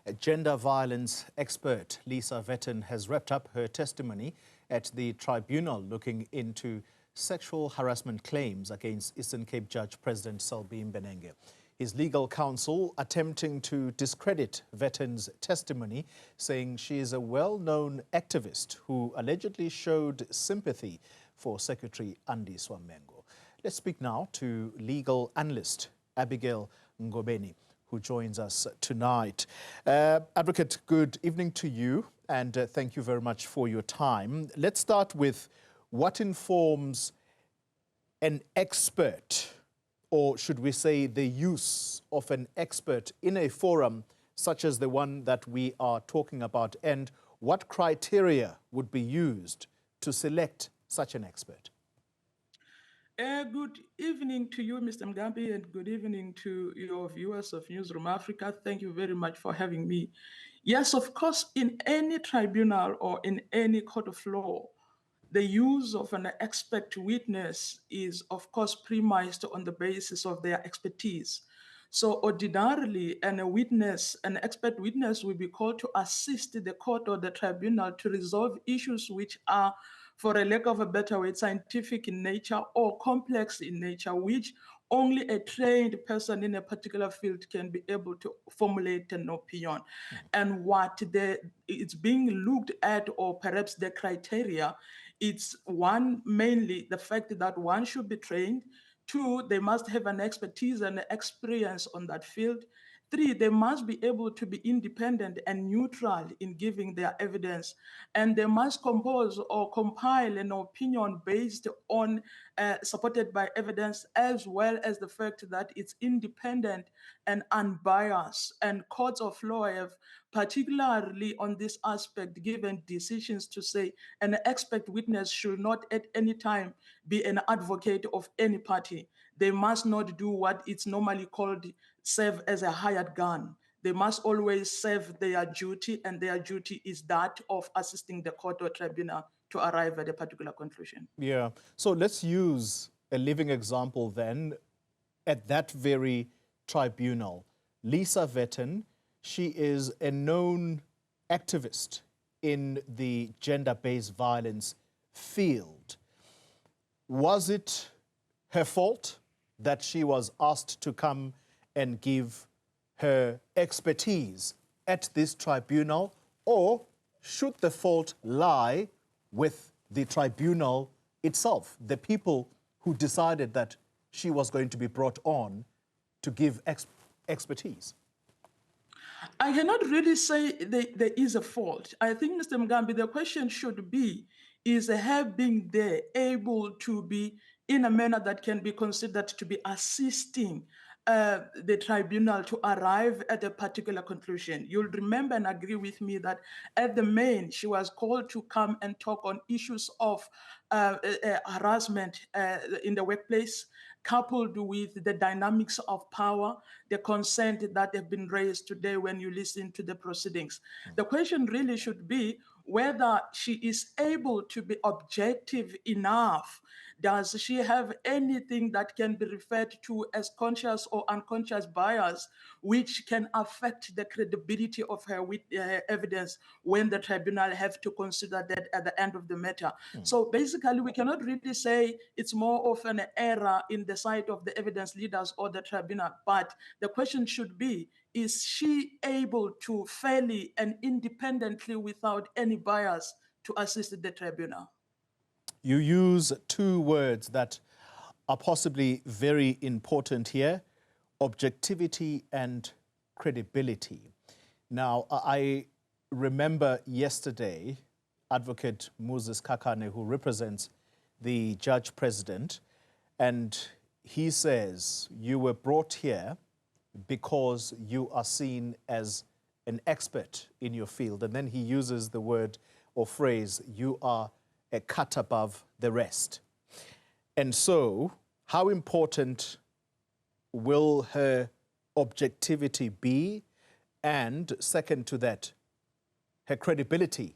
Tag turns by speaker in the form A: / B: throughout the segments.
A: A gender violence expert, Lisa Vetten, has wrapped up her testimony at the tribunal looking into sexual harassment claims against Eastern Cape Judge President Selby Mbenenge. His legal counsel attempting to discredit Vetten's testimony, saying she is a well-known activist who allegedly showed sympathy for Secretary Andiswa Mengo. Let's speak now to legal analyst Abigail Ngobene, who joins us tonight. Advocate, good evening to you, and thank you very much for your time. Let's start with what informs an expert, or should we say the use of an expert in a forum such as the one that we are talking about, and what criteria would be used to select such an expert?
B: Good evening to you, Mr. Mgambi, and good evening to your viewers of Newzroom Afrika. Thank you very much for having me. Yes, of course, in any tribunal or in any court of law, the use of an expert witness is, of course, premised on the basis of their expertise. So ordinarily, an expert witness will be called to assist the court or the tribunal to resolve issues which are, for a lack of a better word, scientific in nature or complex in nature, which only a trained person in a particular field can be able to formulate an opinion. And what it's being looked at, or perhaps the criteria, it's one, mainly the fact that one should be trained. Two, they must have an expertise and experience on that field. Three, they must be able to be independent and neutral in giving their evidence. And they must compose or compile an opinion based on, supported by evidence, as well as the fact that it's independent and unbiased. And courts of law have, particularly on this aspect, given decisions to say an expert witness should not at any time be an advocate of any party. They must not do what it's normally called serve as a hired gun. They must always serve their duty, and their duty is that of assisting the court or tribunal to arrive at a particular conclusion.
A: Yeah, so let's use a living example then. At that very tribunal, Lisa Vetten, she is a known activist in the gender-based violence field. Was it her fault that she was asked to come and give her expertise at this tribunal, or should the fault lie with the tribunal itself, the people who decided that she was going to be brought on to give expertise?
B: I cannot really say there is a fault. I think, Mr. Mgambi, the question should be, is her being there able to be in a manner that can be considered to be assisting the tribunal to arrive at a particular conclusion? You'll remember and agree with me that at the main, she was called to come and talk on issues of harassment in the workplace, coupled with the dynamics of power, the consent that have been raised today when you listen to the proceedings. The question really should be whether she is able to be objective enough. Does she have anything that can be referred to as conscious or unconscious bias, which can affect the credibility of her evidence when the tribunal have to consider that at the end of the matter? So basically, we cannot really say it's more of an error in the side of the evidence leaders or the tribunal, but the question should be, is she able to fairly and independently, without any bias, to assist the tribunal?
A: You use two words that are possibly very important here: objectivity and credibility. Now, I remember yesterday, Advocate Moses Kakane, who represents the Judge President, and he says you were brought here because you are seen as an expert in your field. And then he uses the word or phrase, you are a cut above the rest. And so, how important will her objectivity be? And second to that, her credibility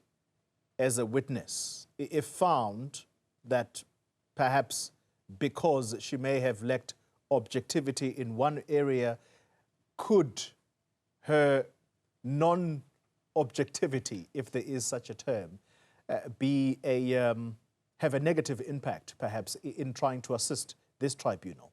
A: as a witness, if found that perhaps because she may have lacked objectivity in one area, could her non-objectivity, if there is such a term, have a negative impact, perhaps, in trying to assist this tribunal?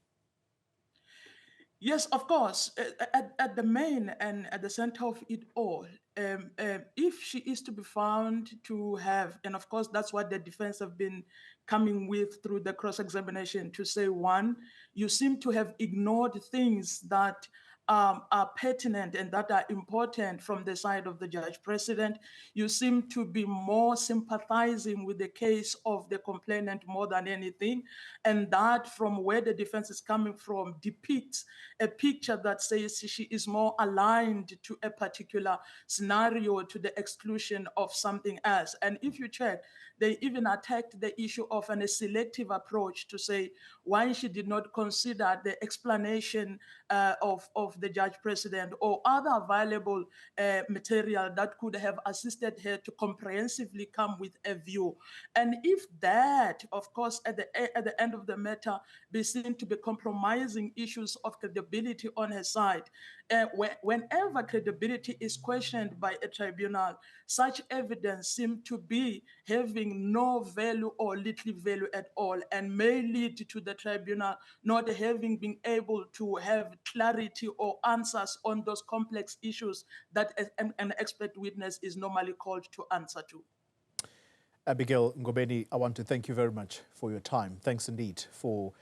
B: Yes, of course. At the main and at the center of it all, if she is to be found to have, and of course that's what the defense have been coming with through the cross-examination, to say, one, you seem to have ignored things that are pertinent and that are important from the side of the judge president. You seem to be more sympathizing with the case of the complainant more than anything. And that, from where the defense is coming from, depicts a picture that says she is more aligned to a particular scenario to the exclusion of something else. And if you check, they even attacked the issue of a selective approach to say why she did not consider the explanation of the judge president or other available material that could have assisted her to comprehensively come with a view. And if that, of course, at the end of the matter, be seen to be compromising issues of credibility on her side, whenever credibility is questioned by a tribunal, such evidence seems to be having no value or little value at all, and may lead to the tribunal not having been able to have clarity or answers on those complex issues that an expert witness is normally called to answer to.
A: Abigail Ngobene, I want to thank you very much for your time. Thanks indeed for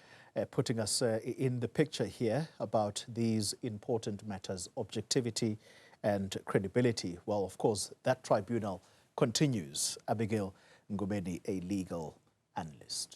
A: putting us in the picture here about these important matters, objectivity and credibility. Well, of course, that tribunal continues. Abigail Ngobene, a legal analyst.